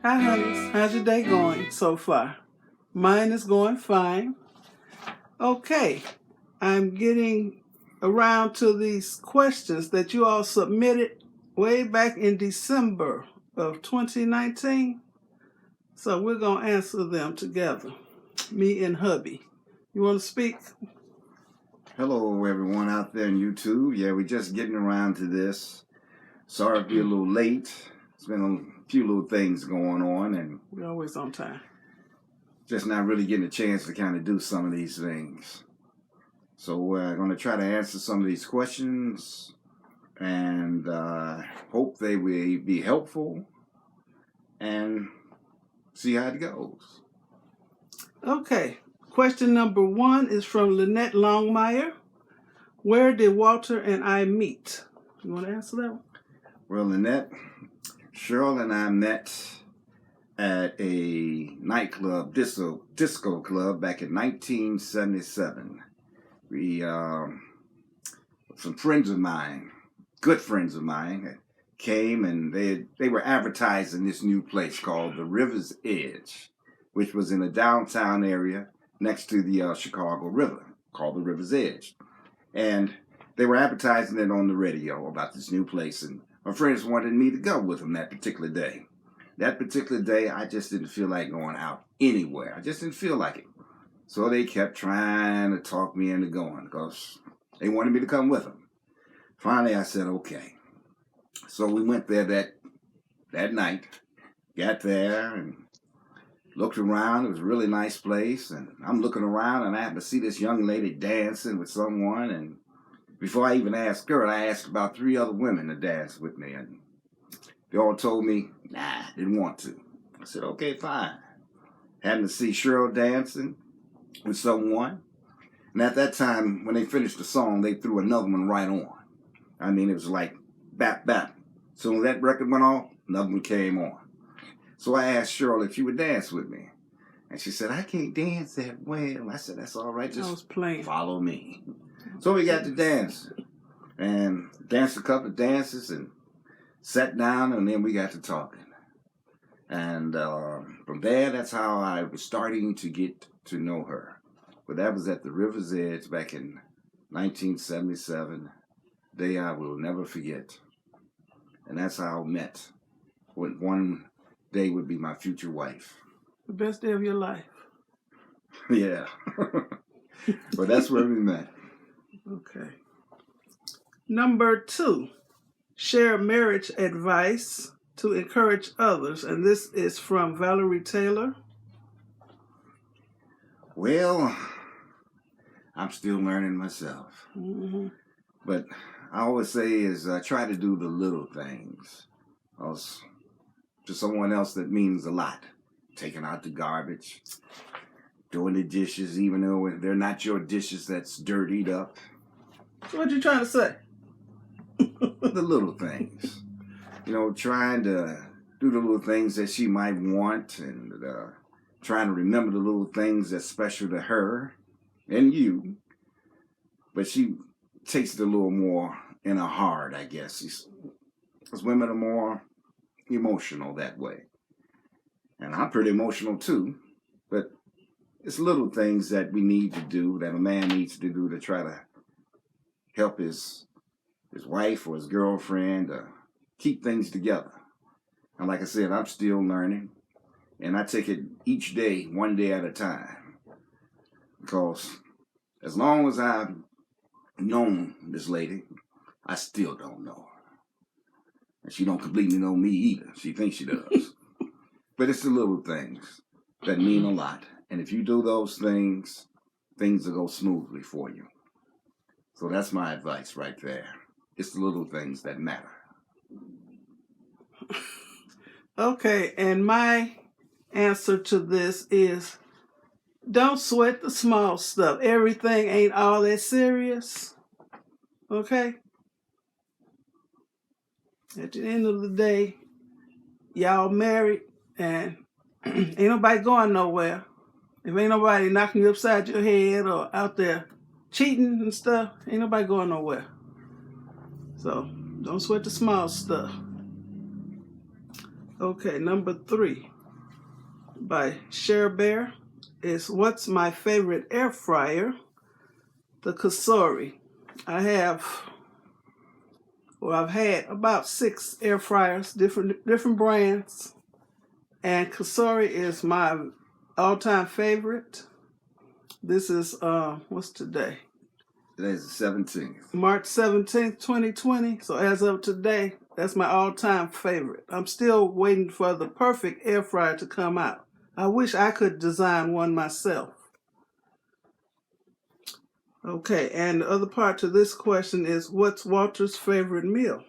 Hi, honeys. How's your day going so far? Mine is going fine. Okay, I'm getting around to these questions that you all submitted way back in December of 2019. So we're going to answer them together, me and hubby. You want to speak? Hello, everyone out there on YouTube. Yeah, we're just getting around to this. Sorry to be a little late. It's been a few little things going on, and We're always on time. just not really getting a chance to kind of do some of these things. So we're going to try to answer some of these questions, and hope they will be helpful, and see how it goes. Okay, question number 1 is from Lynette Longmire. Where did Walter and I meet? You want to answer that one? Well, Lynette, Cheryl and I met at a nightclub, disco club back in 1977. We, some friends of mine, good friends of mine, came and they were advertising this new place called the River's Edge, which was in a downtown area next to the Chicago River, called the River's Edge. And they were advertising it on the radio about this new place, and my friends wanted me to go with them that particular day. That particular day, I just didn't feel like going out anywhere. I just didn't feel like it. So they kept trying to talk me into going because they wanted me to come with them. Finally, I said, okay. So we went there that night, got there and looked around. It was a really nice place. And I'm looking around and I happened to see this young lady dancing with someone. And before I even asked her, I asked about 3 other women to dance with me. And they all told me, nah, didn't want to. I said, okay, fine. Happened to see Cheryl dancing with someone. And at that time, when they finished the song, they threw another one right on. I mean, it was like bap, bap. So when that record went off, another one came on. So I asked Cheryl if she would dance with me. And she said, I can't dance that well. I said, that's all right, just follow me. So we got to dance. And danced a couple of dances and sat down, and then we got to talking. And from there, that's how I was starting to get to know her. But that was at the River's Edge back in 1977. Day I will never forget. And that's how I met. When one day would be my future wife. The best day of your life. Yeah. But that's where we met. Okay. Number 2, share marriage advice to encourage others. And this is from Valerie Taylor. Well, I'm still learning myself. Mm-hmm. But I always say is try to do the little things. Else, to someone else that means a lot. Taking out the garbage, doing the dishes, even though they're not your dishes that's dirtied up. So what you trying to say? The little things. You know, trying to do the little things that she might want, and trying to remember the little things that's special to her and you. But she takes it a little more in her heart, I guess. Because women are more emotional that way. And I'm pretty emotional too. But it's little things that we need to do, that a man needs to do to try to help his wife or his girlfriend keep things together. And like I said, I'm still learning. And I take it each day, one day at a time. Because as long as I've known this lady, I still don't know her. And she don't completely know me either. She thinks she does. But it's the little things that mean a lot. And if you do those things, things will go smoothly for you. So that's my advice right there. It's the little things that matter. Okay, and my answer to this is don't sweat the small stuff. Everything ain't all that serious. Okay? At the end of the day, y'all married and ain't nobody going nowhere. If ain't nobody knocking you upside your head or out there cheating and stuff, ain't nobody going nowhere. So don't sweat the small stuff. Okay, number 3. by Cher Bear is what's my favorite air fryer? The Cicero. I've had about 6 air fryers, different brands, and Cicero is my all-time favorite. This is what's today? Today's the 17th. March 17th, 2020. So as of today, that's my all-time favorite. I'm still waiting for the perfect air fryer to come out. I wish I could design one myself. Okay, and the other part to this question is, what's Walter's favorite meal?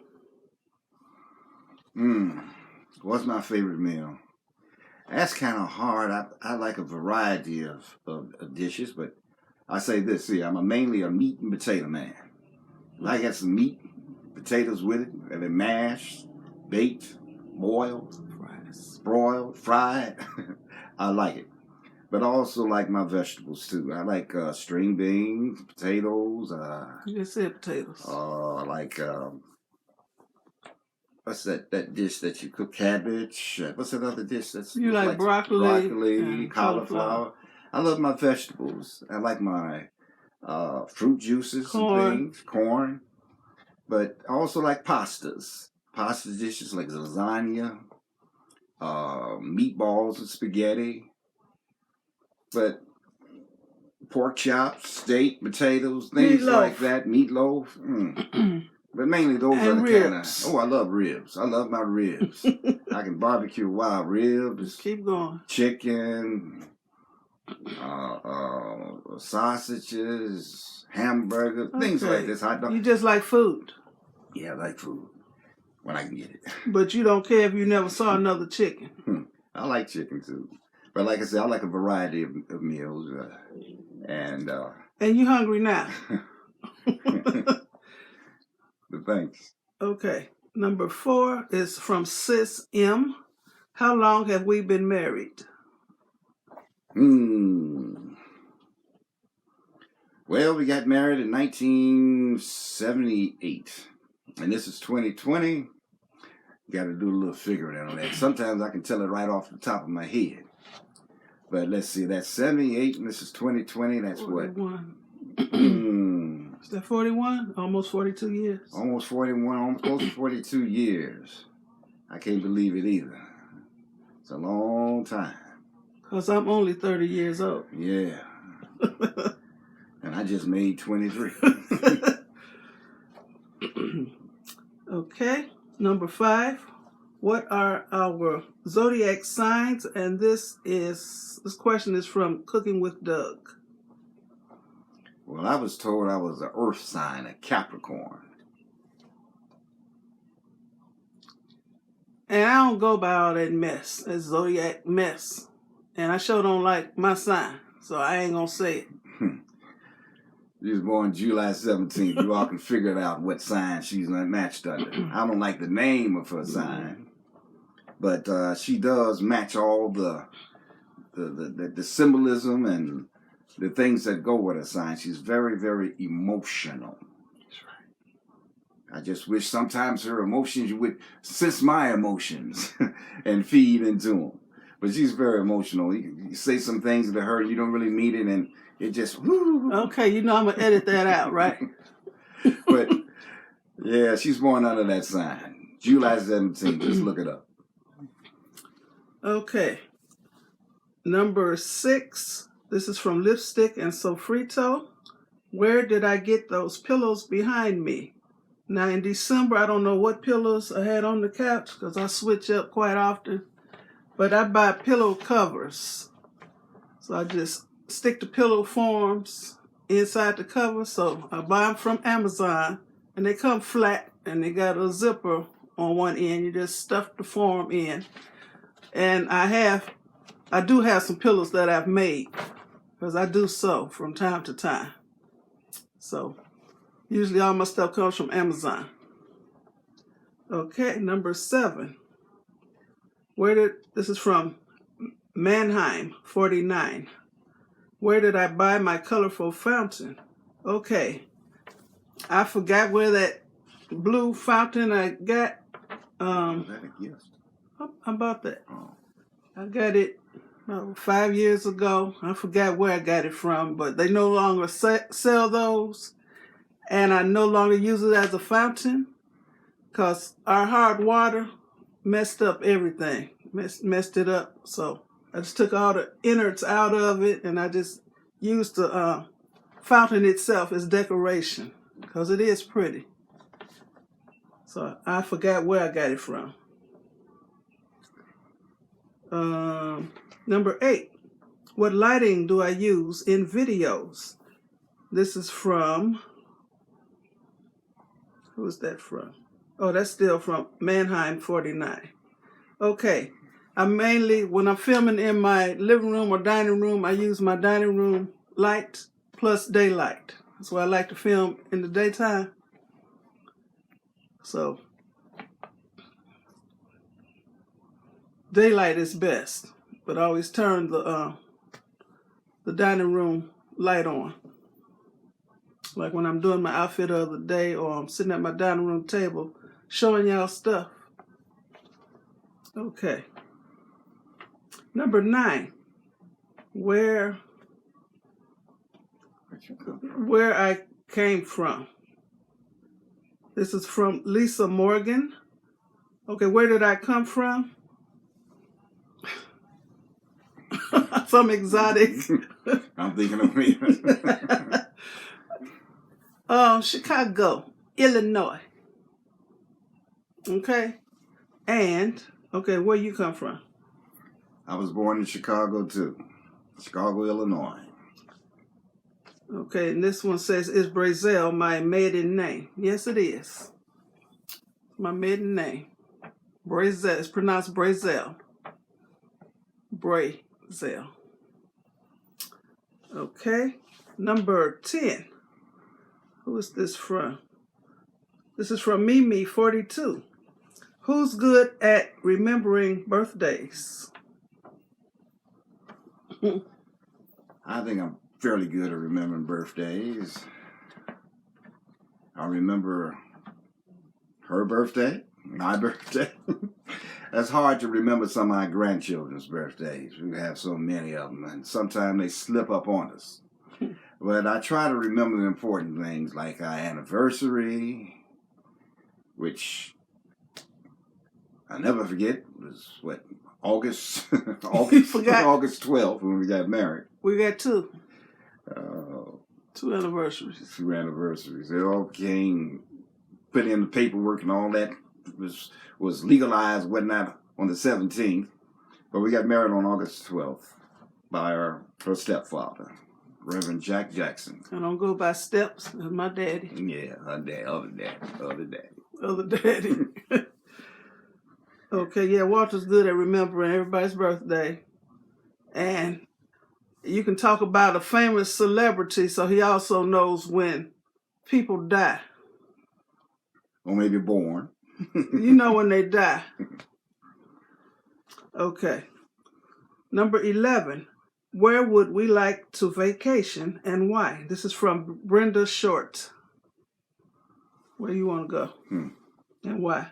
What's my favorite meal? That's kind of hard. I like a variety of dishes, but I say this, see, I'm mainly a meat and potato man. I got some meat, potatoes with it, and then mashed, baked, boiled, broiled, fried. I like it. But I also like my vegetables too. I like string beans, potatoes. You just said potatoes. I like, what's that dish that you cook? Cabbage. What's that other dish? You like broccoli. Broccoli, cauliflower. I love my vegetables. I like my fruit juices and things, corn. But I also like pastas. Pasta dishes like lasagna, meatballs and spaghetti. But pork chops, steak, potatoes, things like that, meatloaf. But mainly those are the kind of. Oh, I love ribs. I love my ribs. I can barbecue wild ribs. Just keep going. Chicken, sausages, hamburgers, things like this. Hot dog. You just like food. Yeah, I like food when I can get it. But you don't care if you never saw another chicken. I like chicken too. But like I said, I like a variety of meals. And you hungry now? Thanks. Okay. Number 4 is from Sis M. How long have we been married? Well, we got married in 1978. And this is 2020. Got to do a little figuring on that. Sometimes I can tell it right off the top of my head. But let's see, that's 78 and this is 2020. That's 41. What? Is that 41? Almost 42 years. Almost 41, almost close to 42 years. I can't believe it either. It's a long time. Because I'm only 30 years old. Yeah. And I just made 23. Okay. Number 5. What are our zodiac signs? And this question is from Cooking with Doug. Well, I was told I was an earth sign, a Capricorn. And I don't go by all that mess, that zodiac mess. And I sure don't like my sign, so I ain't gonna say it. She was born July 17th. You all can figure it out what sign she's matched under. I don't like the name of her sign, but she does match all the symbolism and the things that go with her sign. She's very, very emotional. That's right. I just wish sometimes her emotions, you would sense my emotions and feed into them. But she's very emotional. You say some things to her, you don't really mean it, and it just, whoo. Okay, you know I'm going to edit that out, right? But, yeah, she's born under that sign. July 17th. Just look it up. Okay. Number 6. This is from Lipstick and Sofrito. Where did I get those pillows behind me? Now, in December, I don't know what pillows I had on the couch because I switch up quite often. But I buy pillow covers. So I just stick the pillow forms inside the cover. So I buy them from Amazon. And they come flat. And they got a zipper on one end. You just stuff the form in. And I do have some pillows that I've made. Because I do sew from time to time. So usually all my stuff comes from Amazon. Okay, number 7. This is from Mannheim, 49. Where did I buy my colorful fountain? Okay, I forgot where that blue fountain I got. Was that a gift? How about that? I got it 5 years ago. I forgot where I got it from, but they no longer sell those, and I no longer use it as a fountain because our hard water messed up everything, messed it up. So I just took all the innards out of it, and I just used the fountain itself as decoration because it is pretty. So I forgot where I got it from. Number 8. What lighting do I use in videos? This is from, who is that from? Oh, that's still from Mannheim 49. Okay, I mainly, when I'm filming in my living room or dining room, I use my dining room light plus daylight. That's why I like to film in the daytime. So, daylight is best, but I always turn the dining room light on. Like when I'm doing my outfit of the day or I'm sitting at my dining room table showing y'all stuff. Okay. Number 9. Where I came from. This is from Lisa Morgan. Okay, where did I come from? Some exotic. I'm thinking of me. Chicago, Illinois. Okay. And, okay, where you come from? I was born in Chicago, too. Chicago, Illinois. Okay, and this one says, is MzBrazell my maiden name? Yes, it is. My maiden name. MzBrazell. It's pronounced MzBrazell. MzBrazell. Okay. Number 10. Who is this from? This is from Mimi 42. Who's good at remembering birthdays? I think I'm fairly good at remembering birthdays. I remember her birthday, my birthday. That's hard to remember some of my grandchildren's birthdays. We have so many of them, and sometimes they slip up on us. But I try to remember the important things like our anniversary, which I never forget was August August 12th when we got married. We got 2. 2 anniversaries. 2 anniversaries. They all came, put in the paperwork and all that was legalized, whatnot, on the 17th. But we got married on August 12th by her stepfather, Reverend Jack Jackson. I don't go by steps. That's my daddy. Yeah, her dad, other daddy. Okay, yeah, Walter's good at remembering everybody's birthday. And you can talk about a famous celebrity, so he also knows when people die. Or maybe born. You know when they die. Okay. Number 11. Where would we like to vacation and why? This is from Brenda Short. Where you want to go? And why?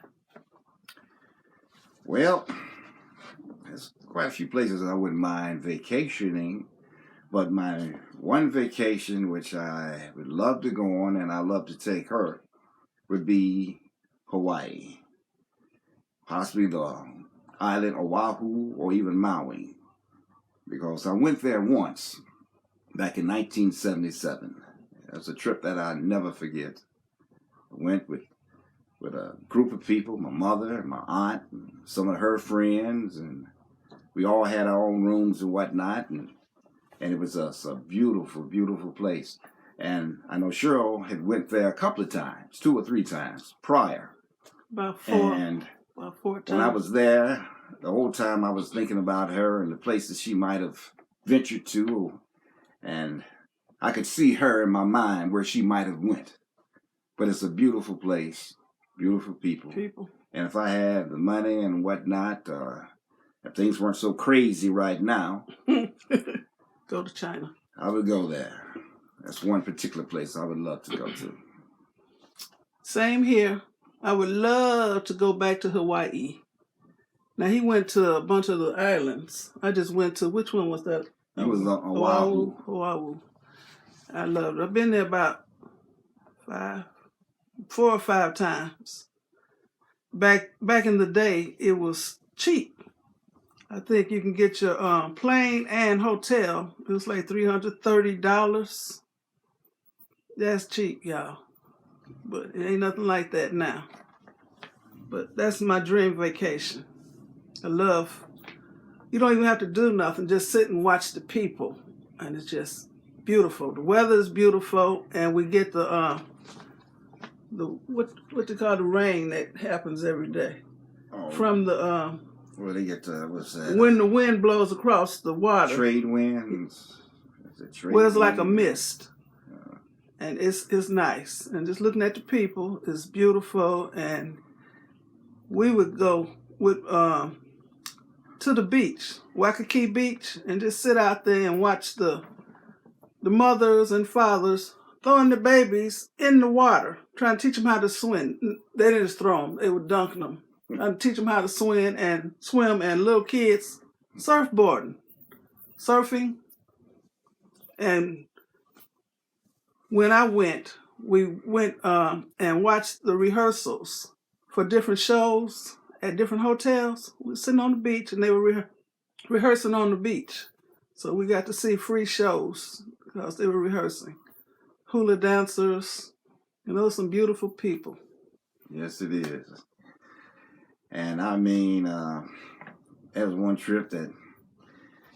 Well, there's quite a few places I wouldn't mind vacationing, but my one vacation which I would love to go on and I love to take her would be Hawaii. Possibly the island Oahu or even Maui. Because I went there once, back in 1977. It was a trip that I'll never forget. I went with a group of people, my mother and my aunt, and some of her friends, and we all had our own rooms and whatnot, and it was a beautiful, beautiful place. And I know Cheryl had went there a couple of times, 2 or 3 times prior. About 4. And about 4 times. When I was there, the whole time I was thinking about her and the places she might have ventured to, and I could see her in my mind where she might have went. But it's a beautiful place, beautiful people. And if I had the money and whatnot, if things weren't so crazy right now, go to China. I would go there. That's one particular place I would love to go to. Same here. I would love to go back to Hawaii. Now he went to a bunch of the islands. I just went to, which one was that? He was on Oahu. Oahu. Oahu. I loved it. I've been there about 4 or 5 times. Back in the day, it was cheap. I think you can get your plane and hotel. It was like $330. That's cheap, y'all. But it ain't nothing like that now. But that's my dream vacation. I love, you don't even have to do nothing. Just sit and watch the people. And it's just beautiful. The weather is beautiful. And we get the what they call the rain that happens every day. Oh, From the, well, they get what's that? when the wind blows across the water. Trade winds. Well, it's like a mist. And it's nice. And just looking at the people is beautiful. And we would go with to the beach, Waikiki Beach, and just sit out there and watch the mothers and fathers throwing the babies in the water, trying to teach them how to swim. They didn't just throw them; they would dunk them, trying to teach them how to swim, and little kids surfing. And when I went, we went and watched the rehearsals for different shows at different hotels. We were sitting on the beach, and they were rehearsing on the beach. So we got to see free shows because they were rehearsing. Hula dancers, and those some beautiful people. Yes, it is. And I mean, there was one trip that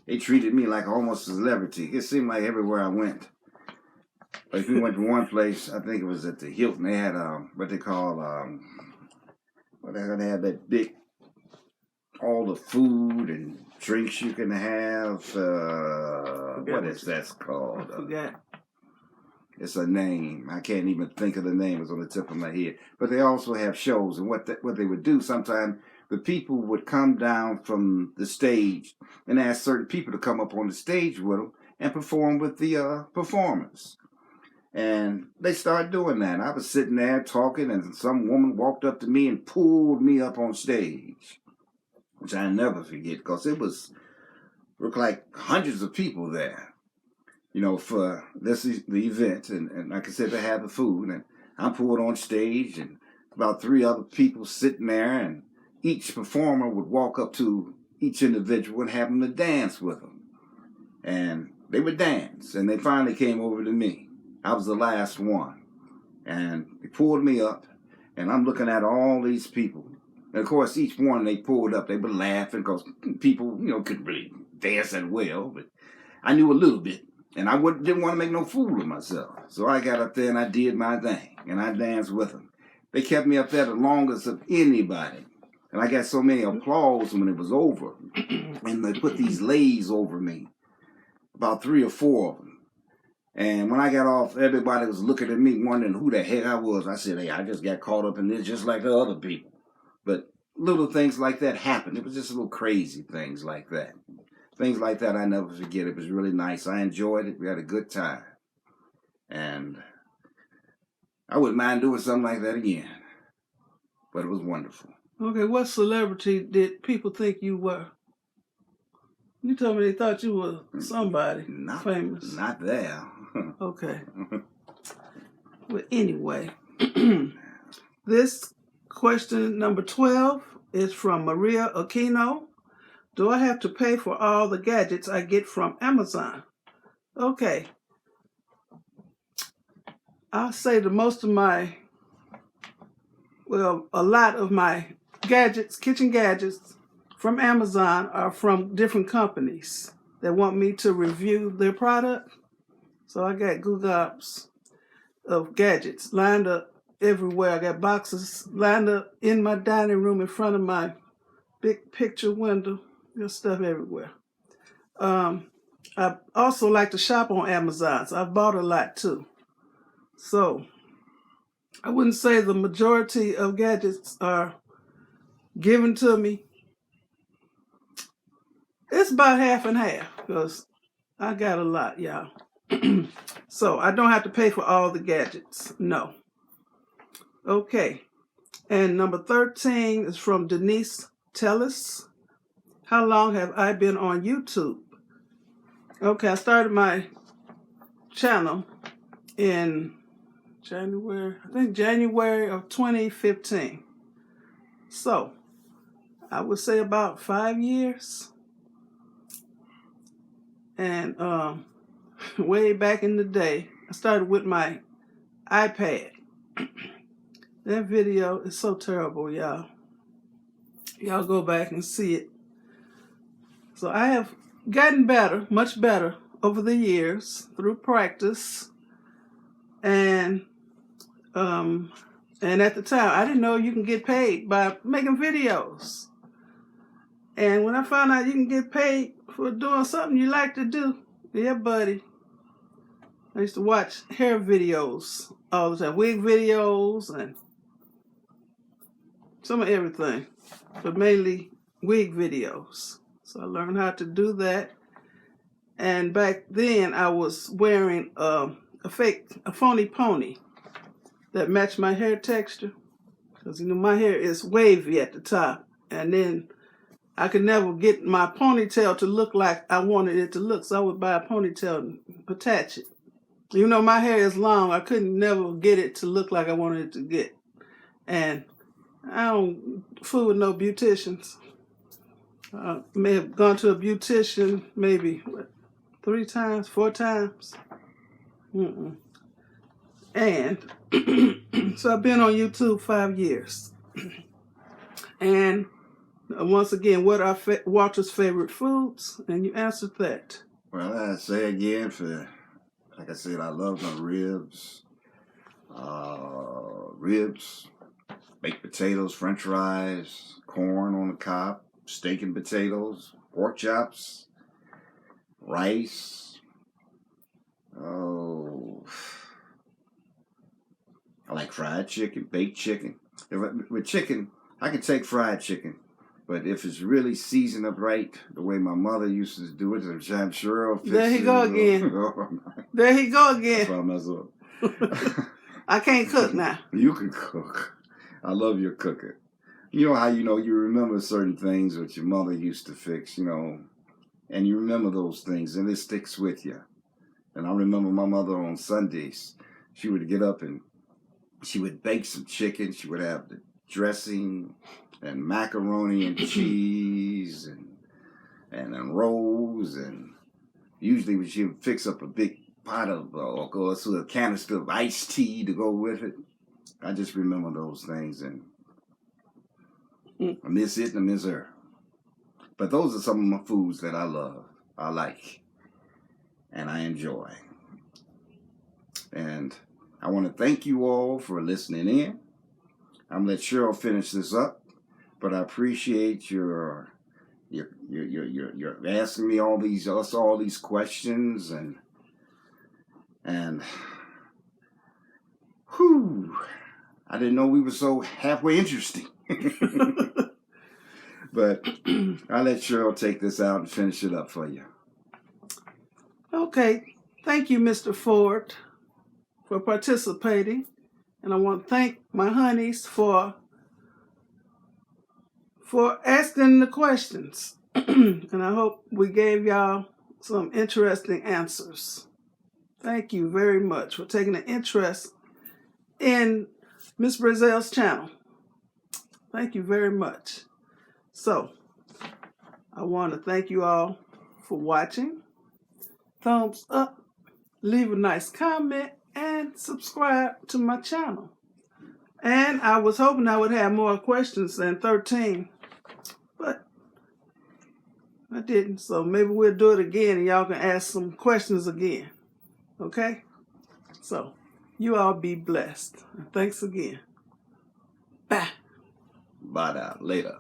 they treated me like almost a celebrity. It seemed like everywhere I went. Like we went to one place, I think it was at the Hilton. They had what they call they had that big, all the food and drinks you can have. What is that called? I forgot. It's a name. I can't even think of the name. It's on the tip of my head. But they also have shows, and what they would do sometimes, the people would come down from the stage and ask certain people to come up on the stage with them and perform with the performers. And they started doing that. I was sitting there talking, and some woman walked up to me and pulled me up on stage, which I never forget because it looked like hundreds of people there. You know, for the event, and like I said, they had the food, and I'm pulled on stage, and about 3 other people sitting there, and each performer would walk up to each individual and have them to dance with them, and they would dance, and they finally came over to me. I was the last one, and they pulled me up, and I'm looking at all these people, and of course, each one they pulled up, they were laughing because people, couldn't really dance that well, but I knew a little bit. And I didn't want to make no fool of myself. So I got up there and I did my thing. And I danced with them. They kept me up there the longest of anybody. And I got so many applause when it was over. And they put these leis over me. About 3 or 4 of them. And when I got off, everybody was looking at me wondering who the heck I was. I said, hey, I just got caught up in this just like the other people. But little things like that happened. It was just little crazy things like that. Things like that I never forget. It was really nice. I enjoyed it. We had a good time. And I wouldn't mind doing something like that again. But it was wonderful. Okay, what celebrity did people think you were? You told me they thought you were somebody famous. Not there. Okay. Well, anyway, this question number 12 is from Maria Aquino. Do I have to pay for all the gadgets I get from Amazon? Okay. I'll say a lot of my gadgets, kitchen gadgets from Amazon are from different companies that want me to review their product. So I got gobs of gadgets lined up everywhere. I got boxes lined up in my dining room in front of my big picture window. There's stuff everywhere. I also like to shop on Amazon, so I've bought a lot too. So I wouldn't say the majority of gadgets are given to me. It's about half and half because I got a lot, y'all. So I don't have to pay for all the gadgets. No. Okay. And number 13 is from Denise Tellis. how long have I been on YouTube? Okay, I started my channel in January of 2015. So, I would say about 5 years. And way back in the day, I started with my iPad. That video is so terrible, y'all. Y'all go back and see it. So I have gotten better, much better, over the years through practice. And at the time, I didn't know you can get paid by making videos. And when I found out you can get paid for doing something you like to do, yeah, buddy. I used to watch hair videos all the time, wig videos and some of everything, but mainly wig videos. So I learned how to do that. And back then I was wearing a phony pony that matched my hair texture. Because, my hair is wavy at the top. And then I could never get my ponytail to look like I wanted it to look. So I would buy a ponytail and attach it. Even though my hair is long, I couldn't never get it to look like I wanted it to get. And I don't fool with no beauticians. I may have gone to a beautician maybe 3 times, 4 times. And so I've been on YouTube 5 years. And once again, what are Walter's favorite foods? And you answered that. Well, I say again, like I said, I love my ribs, baked potatoes, French fries, corn on the cob, steak and potatoes, pork chops, rice. Oh, I like fried chicken, baked chicken. With chicken, I can take fried chicken. But if it's really seasoned up right, the way my mother used to do it, I'm sure it'll fix it. There he go again. There he go again. That's why I mess up. I can't cook now. You can cook. I love your cooking. You know how you remember certain things that your mother used to fix, and you remember those things, and it sticks with you. And I remember my mother on Sundays, she would get up and she would bake some chicken. She would have the dressing and macaroni and cheese and rolls, and usually she would fix up a big pot of or go to a canister of iced tea to go with it. I just remember those things, and I miss it and I miss her. But those are some of my foods that I love, I like, and I enjoy. And I want to thank you all for listening in. I'm going to let Cheryl finish this up, but I appreciate your asking me all these questions, and whew, I didn't know we were so halfway interesting. But I'll let Cheryl take this out and finish it up for you. Okay. Thank you, Mr. Ford, for participating. And I want to thank my honeys for asking the questions. And I hope we gave y'all some interesting answers. Thank you very much for taking an interest in MzBrazell's channel. Thank you very much. So, I want to thank you all for watching. Thumbs up, leave a nice comment, and subscribe to my channel. And I was hoping I would have more questions than 13, but I didn't. So maybe we'll do it again and y'all can ask some questions again. Okay? So, you all be blessed. Thanks again. Bye. Bye now. Later.